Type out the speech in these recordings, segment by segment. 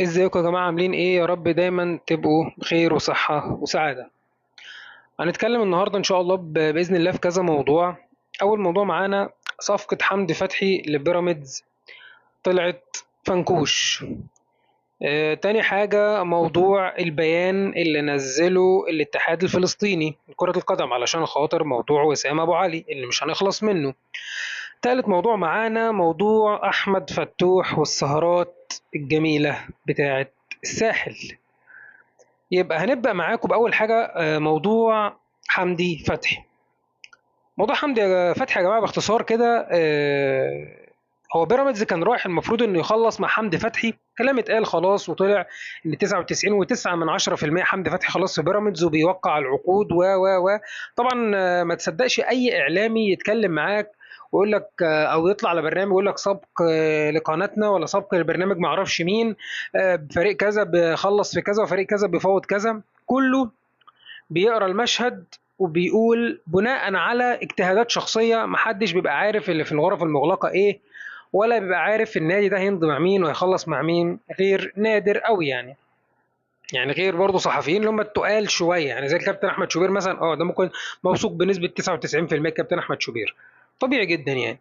ازيكم يا جماعة عاملين ايه؟ يا رب دايما تبقوا بخير وصحة وسعادة. هنتكلم النهاردة ان شاء الله بإذن الله في كذا موضوع. اول موضوع معانا صفقة حمدي فتحي لبيراميدز طلعت فنكوش. تاني حاجة موضوع البيان اللي نزله الاتحاد الفلسطيني لكرة القدم علشان خاطر موضوع وسام ابو علي اللي مش هنخلص منه. تالت موضوع معانا موضوع احمد فتوح والسهرات الجميلة بتاعت الساحل. يبقى هنبدأ معاكم بأول حاجة موضوع حمدي فتحي. موضوع حمدي فتحي يا جماعة باختصار كده، هو بيراميدز كان رايح المفروض انه يخلص مع حمدي فتحي، كلام اتقال خلاص وطلع ان 99.9% حمدي فتحي خلاص في بيراميدز وبيوقع العقود و طبعا ما تصدقش اي اعلامي يتكلم معاك ويقول لك او يطلع على برنامج يقول لك سبق لقناتنا ولا سبق لبرنامج ما اعرفش مين، فريق كذا بيخلص في كذا وفريق كذا بيفوت كذا. كله بيقرا المشهد وبيقول بناء على اجتهادات شخصيه، محدش بيبقى عارف اللي في الغرف المغلقه ايه، ولا بيبقى عارف النادي ده هيمضي مع مين وهيخلص مع مين غير نادر قوي يعني غير برضه صحفيين اللي هم التقال شويه، يعني زي الكابتن احمد شوبير مثلا، ده ممكن موثوق بنسبه 99% الكابتن احمد شوبير، طبيعي جدا يعني.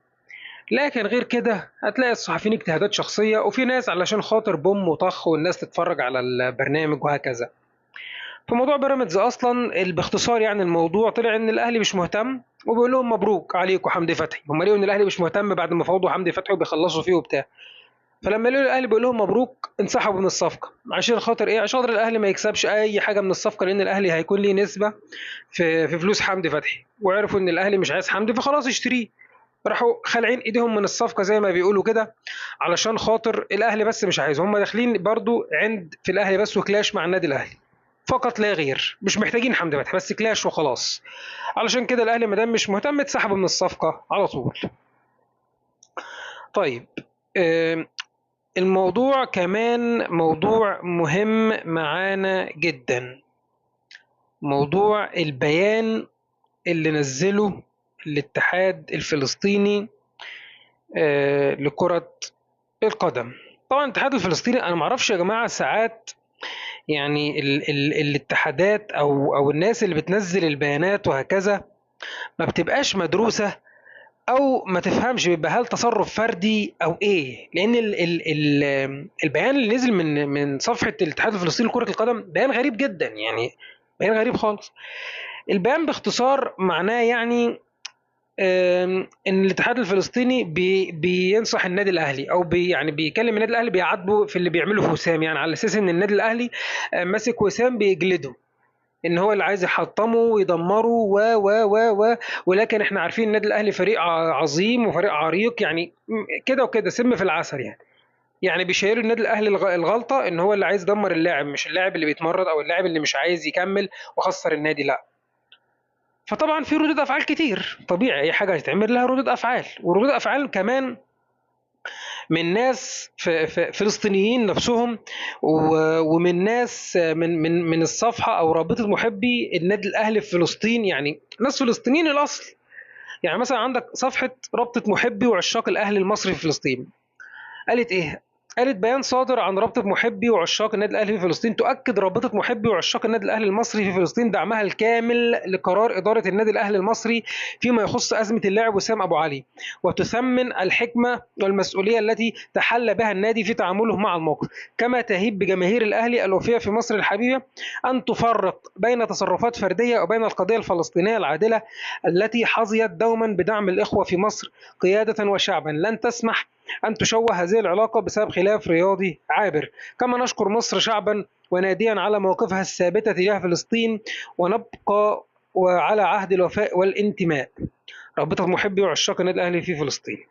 لكن غير كده هتلاقي الصحفيين اجتهادات شخصيه، وفي ناس علشان خاطر بوم وطخ والناس تتفرج على البرنامج وهكذا. في موضوع بيراميدز اصلا باختصار يعني الموضوع طلع ان الاهلي مش مهتم، وبيقول لهم مبروك عليكم حمدي فتحي. هم ليه ان الاهلي مش مهتم بعد ما فوضوا حمدي فتحي وبيخلصوا فيه وبتاع؟ فلما لقوا الاهلي بيقول لهم مبروك انسحبوا من الصفقه. عشان خاطر ايه؟ عشان خاطر الاهلي ما يكسبش اي حاجه من الصفقه، لان الاهلي هيكون ليه نسبه في فلوس حمدي فتحي، وعرفوا ان الاهلي مش عايز حمدي فخلاص اشتريه. راحوا خالعين ايديهم من الصفقه زي ما بيقولوا كده، علشان خاطر الاهلي بس مش عايز. هم داخلين برضو عند في الاهلي بس وكلاش مع النادي الاهلي فقط لا غير، مش محتاجين حمدي فتحي بس كلاش وخلاص. علشان كده الاهلي ما دام مش مهتم اتسحبوا من الصفقه على طول. طيب، آم، الموضوع كمان موضوع مهم معانا جدا، موضوع البيان اللي نزله الاتحاد الفلسطيني لكرة القدم. طبعا الاتحاد الفلسطيني انا معرفش يا جماعة، ساعات يعني ال الاتحادات او الناس اللي بتنزل البيانات وهكذا ما بتبقاش مدروسة، او ما تفهمش بيبقى هل تصرف فردي او ايه. لان البيان اللي نزل من صفحة الاتحاد الفلسطيني لكرة القدم بيان غريب جدا يعني، بيان غريب خالص. البيان باختصار معناه يعني ان الاتحاد الفلسطيني بينصح النادي الاهلي او يعني بيكلم النادي الاهلي بيعاتبه في اللي بيعمله في وسام، يعني على اساس ان النادي الاهلي ماسك وسام بيجلده، ان هو اللي عايز يحطمه ويدمره و ولكن احنا عارفين النادي الاهلي فريق عظيم وفريق عريق يعني، كده وكده سم في العسل يعني. يعني بيشيروا النادي الاهلي الغلطه ان هو اللي عايز يدمر اللاعب، مش اللاعب اللي بيتمرد او اللاعب اللي مش عايز يكمل وخسر النادي، لا. فطبعا في ردود افعال كتير، طبيعي اي حاجه هتتعمل لها ردود افعال، وردود افعال كمان من ناس فلسطينيين نفسهم، ومن ناس من الصفحه او رابطه محبي النادي الاهلي في فلسطين، يعني ناس فلسطينيين الاصل. يعني مثلا عندك صفحه رابطه محبي وعشاق الاهلي المصري في فلسطين، قالت ايه؟ قالت بيان صادر عن رابطة محبي وعشاق النادي الأهلي في فلسطين، تؤكد رابطة محبي وعشاق النادي الأهلي المصري في فلسطين دعمها الكامل لقرار إدارة النادي الأهلي المصري فيما يخص أزمة اللاعب وسام أبو علي، وتثمن الحكمة والمسؤولية التي تحلى بها النادي في تعامله مع الموقف، كما تهيب بجماهير الأهلي الوفية في مصر الحبيبة أن تفرق بين تصرفات فردية وبين القضية الفلسطينية العادلة التي حظيت دوما بدعم الإخوة في مصر قيادة وشعبا لن تسمح أن تشوه هذه العلاقة بسبب خلاف رياضي عابر. كما نشكر مصر شعبا وناديا على مواقفها الثابتة تجاه فلسطين، ونبقى وعلى عهد الوفاء والانتماء. رابطة محبي وعشاق النادي الأهلي في فلسطين.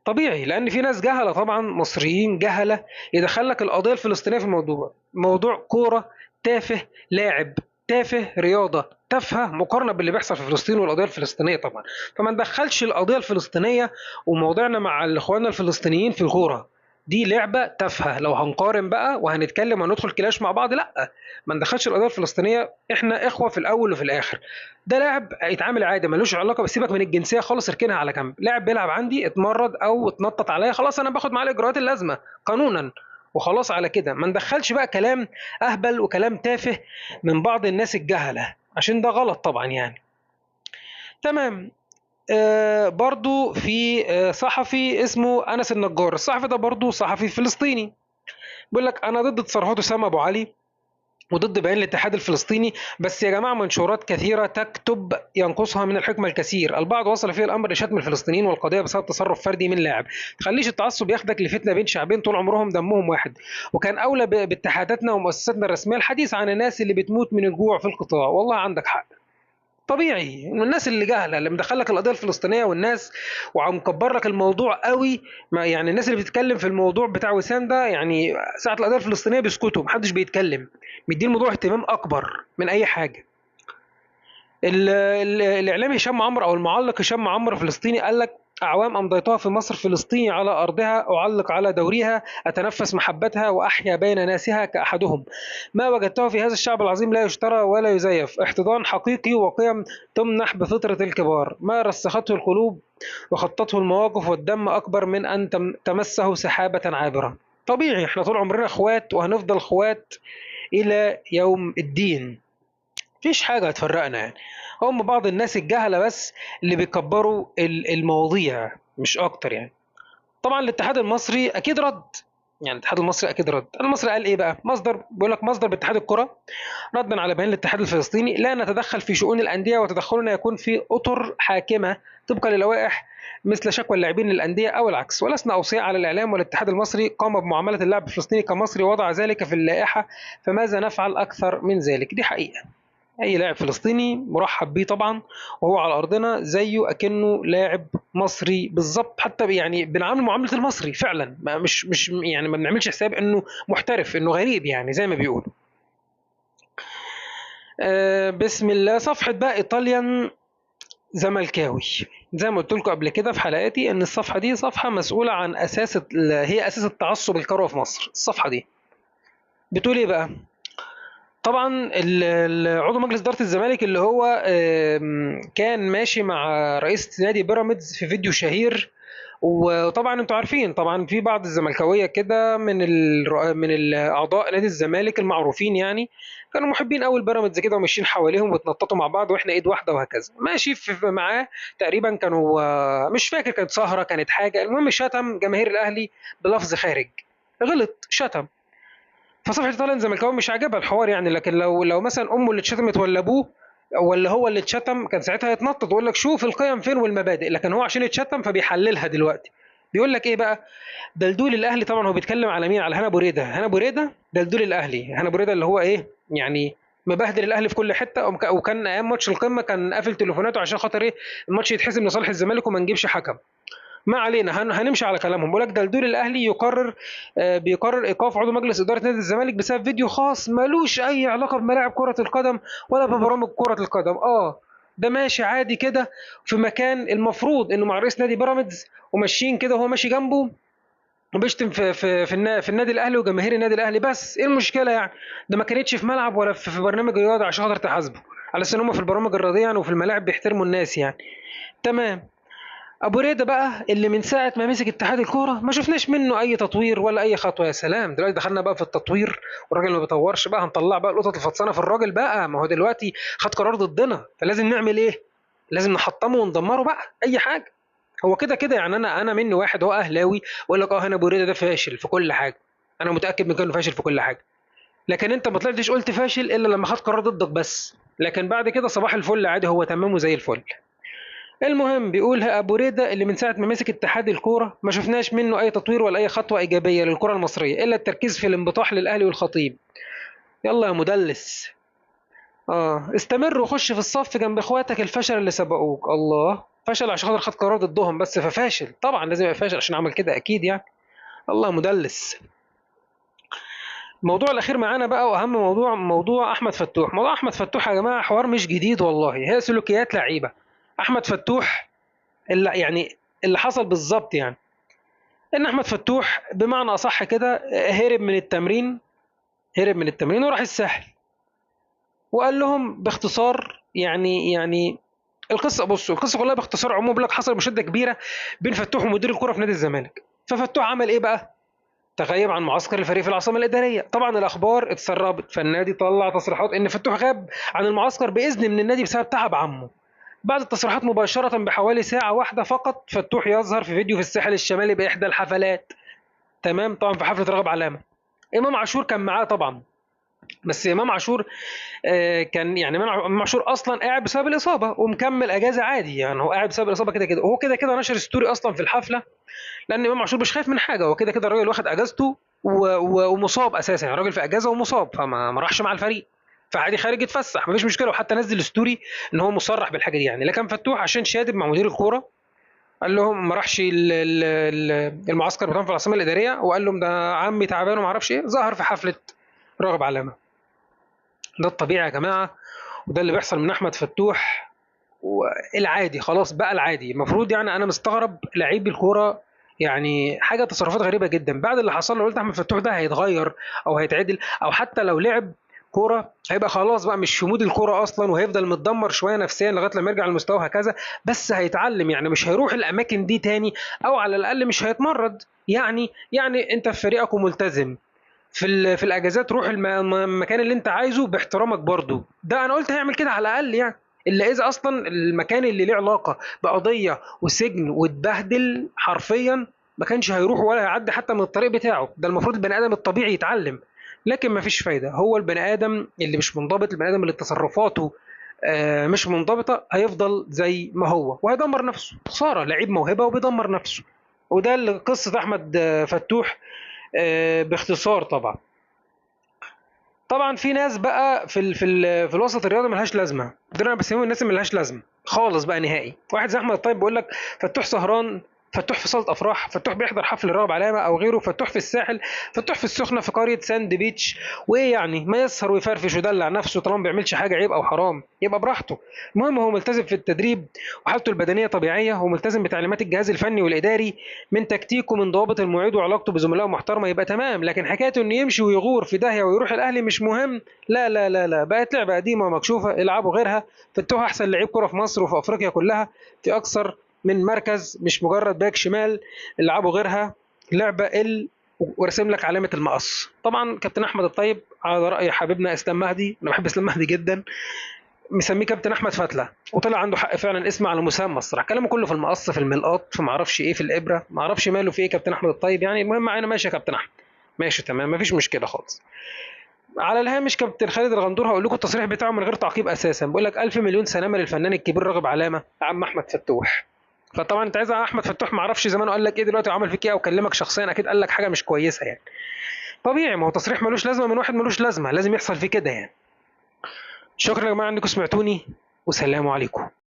طبيعي لأن في ناس جهلة، طبعا مصريين جهلة يدخلك القضية الفلسطينية في الموضوع، موضوع كورة تافه، لاعب تافه، رياضة تافهة مقارنة باللي بيحصل في فلسطين والقضية الفلسطينية طبعا. فما ندخلش القضية الفلسطينية وموضوعنا مع الإخوان الفلسطينيين في الكورة، دي لعبة تافهة. لو هنقارن بقى وهنتكلم وندخل كلاش مع بعض، لا، ما ندخلش القضية الفلسطينية، احنا إخوة في الأول وفي الآخر. ده لاعب يتعامل عادي ملوش علاقة، بسيبك من الجنسية خالص اركنها على جنب، لاعب بيلعب عندي اتمرد أو اتنطط عليا خلاص أنا باخد معاه الإجراءات اللازمة قانونا، وخلاص على كده، ما ندخلش بقى كلام اهبل وكلام تافه من بعض الناس الجهله، عشان ده غلط طبعا يعني. تمام. برضو في صحفي اسمه انس النجار، الصحفي ده برضو صحفي فلسطيني، بيقول لك انا ضد تصريحات اسامه ابو علي وضد بيان الاتحاد الفلسطيني، بس يا جماعة منشورات كثيرة تكتب ينقصها من الحكمة الكثير، البعض وصل فيه الأمر لشتم الفلسطينيين والقضية بسبب تصرف فردي من لاعب، تخليش التعصب ياخدك لفتنة بين شعبين طول عمرهم دمهم واحد، وكان أولى باتحاداتنا ومؤسساتنا الرسمية الحديث عن الناس اللي بتموت من الجوع في القطاع. والله عندك حق، طبيعي ان الناس اللي جاهله اللي مدخلك القضيه الفلسطينيه والناس وعم مكبر لك الموضوع قوي، ما يعني الناس اللي بتتكلم في الموضوع بتاع وسام ده يعني ساعه القضيه الفلسطينيه بيسكتوا، محدش بيتكلم، مدين الموضوع اهتمام اكبر من اي حاجه. الاعلامي هشام عمرو او المعلق هشام عمرو فلسطيني قال لك اعوام امضيتها في مصر فلسطيني على ارضها اعلق على دورها اتنفس محبتها واحيا بين ناسها كاحدهم، ما وجدته في هذا الشعب العظيم لا يشترى ولا يزيف، احتضان حقيقي وقيم تمنح بفطره الكبار، ما رسخته القلوب وخطته المواقف والدم اكبر من ان تمسه سحابه عابره. طبيعي احنا طول عمرنا اخوات وهنفضل اخوات الى يوم الدين، مفيش حاجة هتفرقنا يعني، هم بعض الناس الجهلة بس اللي بيكبروا المواضيع مش أكتر يعني. طبعا الاتحاد المصري أكيد رد، يعني الاتحاد المصري أكيد رد. المصري قال إيه بقى؟ مصدر بيقول لك مصدر باتحاد الكرة ردا على بيان الاتحاد الفلسطيني: لا نتدخل في شؤون الأندية وتدخلنا يكون في أطر حاكمة طبقا للوائح مثل شكوى اللاعبين للأندية أو العكس، ولسنا أوصياء على الإعلام، والاتحاد المصري قام بمعاملة اللاعب الفلسطيني كمصري ووضع ذلك في اللائحة، فماذا نفعل أكثر من ذلك؟ دي حقيقة، اي لاعب فلسطيني مرحب بيه طبعا وهو على ارضنا زيه اكنه لاعب مصري بالظبط، حتى يعني بنعامل معامله المصري فعلا، مش يعني ما بنعملش حساب انه محترف، انه غريب يعني زي ما بيقولوا. بسم الله. صفحه بقى ايطاليان زملكاوي، زي ما قلت لكم قبل كده في حلقاتي ان الصفحه دي صفحه مسؤوله عن هي اساس التعصب الكروي في مصر. الصفحه دي بتقول ايه بقى؟ طبعا عضو مجلس اداره الزمالك اللي هو كان ماشي مع رئيس نادي بيراميدز في فيديو شهير، وطبعا انتوا عارفين طبعا في بعض الزملكاويه كده من الاعضاء نادي الزمالك المعروفين يعني، كانوا محبين قوي البيراميدز كده وماشيين حواليهم وتنططوا مع بعض واحنا ايد واحده وهكذا، ماشي معاه تقريبا كانوا مش فاكر كانت سهره كانت حاجه، المهم شتم جماهير الاهلي بلفظ خارج، غلط شتم، فصفحه ايطاليا الزملكاوي مش عاجبها الحوار يعني، لكن لو مثلا امه اللي اتشتمت ولا ابوه ولا هو اللي اتشتم كان ساعتها يتنطط ويقول لك شوف القيم فين والمبادئ، لكن هو عشان اتشتم فبيحللها دلوقتي. بيقول لك ايه بقى؟ دلدول الاهلي، طبعا هو بيتكلم على مين؟ على هنا بوريده. هنا بوريده دلدول الاهلي، هنا بوريده اللي هو ايه يعني مبهدل الاهلي في كل حته، وكان ايام ماتش القمه كان قافل تليفوناته عشان خاطر ايه؟ الماتش يتحسم لصالح الزمالك وما نجيبش حكم. ما علينا، هنمشي على كلامهم. بيقول لك دلدول الاهلي بيقرر ايقاف عضو مجلس اداره نادي الزمالك بسبب فيديو خاص ملوش اي علاقه بملاعب كره القدم ولا ببرامج كره القدم. ده ماشي عادي كده في مكان المفروض انه مع رئيس نادي بيراميدز وماشيين كده وهو ماشي جنبه وبيشتم في النادي الاهلي وجماهير النادي الاهلي، بس ايه المشكله يعني؟ ده ما كانتش في ملعب ولا في برنامج رياضي عشان خاطر تحاسبه، على اساس ان هم في البرامج الرياضيه يعني وفي الملاعب بيحترموا الناس يعني. تمام. ابو ريده بقى اللي من ساعه ما مسك اتحاد الكوره ما شفناش منه اي تطوير ولا اي خطوه. يا سلام، دلوقتي دخلنا بقى في التطوير والراجل ما بيطورش بقى، هنطلع بقى القطط الفطسانه في الراجل بقى، ما هو دلوقتي خد قرار ضدنا فلازم نعمل ايه؟ لازم نحطمه وندمره بقى اي حاجه. هو كده كده يعني انا مني واحد هو اهلاوي واقول لك هنا ابو ريده ده فاشل في كل حاجه، انا متاكد من كانه فاشل في كل حاجه، لكن انت ما طلعتش قلت فاشل الا لما خد قرار ضدك بس، لكن بعد كده صباح الفل عادي هو تمام وزي الفل. المهم بيقول ابو ريده اللي من ساعه ما مسك اتحاد الكوره ما شفناش منه اي تطوير ولا اي خطوه ايجابيه للكره المصريه الا التركيز في الانبطاح للاهلي والخطيب. يلا يا مدلس، استمر وخش في الصف جنب اخواتك الفشل اللي سبقوك. الله، فشل عشان خاطر خد قرار ضدهم بس، ففاشل طبعا لازم يبقى فاشل عشان عمل كده اكيد يعني. الله مدلس. الموضوع الاخير معانا بقى واهم موضوع احمد فتوح. موضوع احمد فتوح يا جماعه حوار مش جديد والله، هي سلوكيات لعيبه. احمد فتوح اللي حصل بالظبط يعني ان احمد فتوح بمعنى اصح كده هرب من التمرين وراح الساحل، وقال لهم باختصار يعني بصوا القصه كلها باختصار عموما، بيقول لك حصل مشاده كبيره بين فتوح ومدير الكره في نادي الزمالك. ففتوح عمل ايه بقى؟ تغيب عن معسكر الفريق في العاصمه الاداريه. طبعا الاخبار اتسربت، فالنادي طلع تصريحات ان فتوح غاب عن المعسكر باذن من النادي بسبب تعب عمه. بعد التصريحات مباشره بحوالي ساعه واحده فقط، فتوح يظهر في فيديو في الساحل الشمالي باحدى الحفلات. تمام، طبعا في حفله راغب علامه. امام عاشور كان معاه طبعا، بس امام عاشور كان يعني امام عاشور اصلا قاعد بسبب الاصابه ومكمل اجازه عادي، يعني هو قاعد بسبب الاصابه كده كده، وهو كده كده نشر ستوري اصلا في الحفله، لان امام عاشور مش خايف من حاجه، هو كده كده الراجل واخد اجازته ومصاب اساسا، يعني الراجل في اجازه ومصاب، فما ما راحش مع الفريق، فعادي خارج يتفسح مفيش مشكله، وحتى نزل ستوري ان هو مصرح بالحاجه دي يعني. لكن فتوح عشان شادب مع مدير الكوره، قال لهم ما راحش المعسكر بتاعهم في العاصمه الاداريه، وقال لهم ده عمي تعبان وما اعرفش ايه، ظهر في حفله راغب علامه. ده الطبيعي يا جماعه، وده اللي بيحصل من احمد فتوح، والعادي خلاص بقى العادي المفروض. يعني انا مستغرب لعيب الكوره، يعني حاجه تصرفات غريبه جدا بعد اللي حصل له. قلت احمد فتوح ده هيتغير او هيتعدل، او حتى لو لعب كوره هيبقى خلاص بقى مش في مود الكوره اصلا، وهيفضل متدمر شويه نفسيا لغايه لما يرجع للمستوى هكذا. بس هيتعلم، يعني مش هيروح الاماكن دي تاني، او على الاقل مش هيتمرد. يعني انت في فريقك وملتزم، في الاجازات روح المكان اللي انت عايزه باحترامك برضو. ده انا قلت هيعمل كده على الاقل يعني، الا اذا اصلا المكان اللي ليه علاقه بقضيه وسجن واتبهدل حرفيا ما كانش هيروح ولا هيعدي حتى من الطريق بتاعه. ده المفروض البني ادم الطبيعي يتعلم، لكن ما فيش فايده. هو البني ادم اللي مش منضبط، البني ادم اللي تصرفاته مش منضبطه، هيفضل زي ما هو وهيدمر نفسه. خساره لعيب موهبه وبيدمر نفسه. وده اللي قصه احمد فتوح باختصار. طبعا في ناس بقى في الوسط الرياضي ملهاش لازمه، دول انا بسميهم الناس اللي ملهاش لازمه خالص بقى نهائي. واحد زي احمد الطيب بيقول لك فتوح سهران، فتوح في صاله افراح، فتوح بيحضر حفل راغب علامه او غيره، فتوح في الساحل، فتوح في السخنه في قريه ساند بيتش. وايه يعني ما يسهر ويفرفش ويدلع نفسه طالما ما بيعملش حاجه عيب او حرام يبقى براحته. المهم هو ملتزم في التدريب وحالته البدنيه طبيعيه، وملتزم بتعليمات الجهاز الفني والاداري من تكتيك ومن ضوابط المواعيد، وعلاقته بزملائه محترمه، يبقى تمام. لكن حكايه انه يمشي ويغور في داهيه ويروح الاهلي مش مهم. لا لا لا لا، بقت لعبه قديمه ومكشوفه، العبوا غيرها. فتوح احسن لعيب كره في مصر وفي افريقيا كلها في اكثر من مركز، مش مجرد باك شمال. العبوا غيرها، لعبه ورسم لك علامه المقص. طبعا كابتن احمد الطيب على راي حبيبنا اسلام مهدي، انا بحب اسلام مهدي جدا، مسميه كابتن احمد فتله، وطلع عنده حق فعلا، اسم على مسمى الصراحه. كلامه كله في المقص، في الملقاط، في معرفش ايه، في الابره، معرفش ماله في ايه كابتن احمد الطيب يعني. المهم معانا ماشي يا كابتن احمد، ماشي تمام مفيش مشكله خالص. على الهامش كابتن خالد الغندور هقول لكم التصريح بتاعه من غير تعقيب اساسا، بيقول لك الف مليون سلامه للفنان الكبير راغب علامه عم احمد فتوح. فطبعا انت عايز احمد فتوح ما اعرفش زمانه قال لك ايه دلوقتي وعمل فيك ايه، او كلمك شخصيا اكيد قال لك حاجه مش كويسه يعني. طبيعي، ما هو تصريح ملوش لازمه من واحد ملوش لازمه، لازم يحصل فيه كده يعني. شكرا يا جماعه انكم سمعتوني، والسلام عليكم.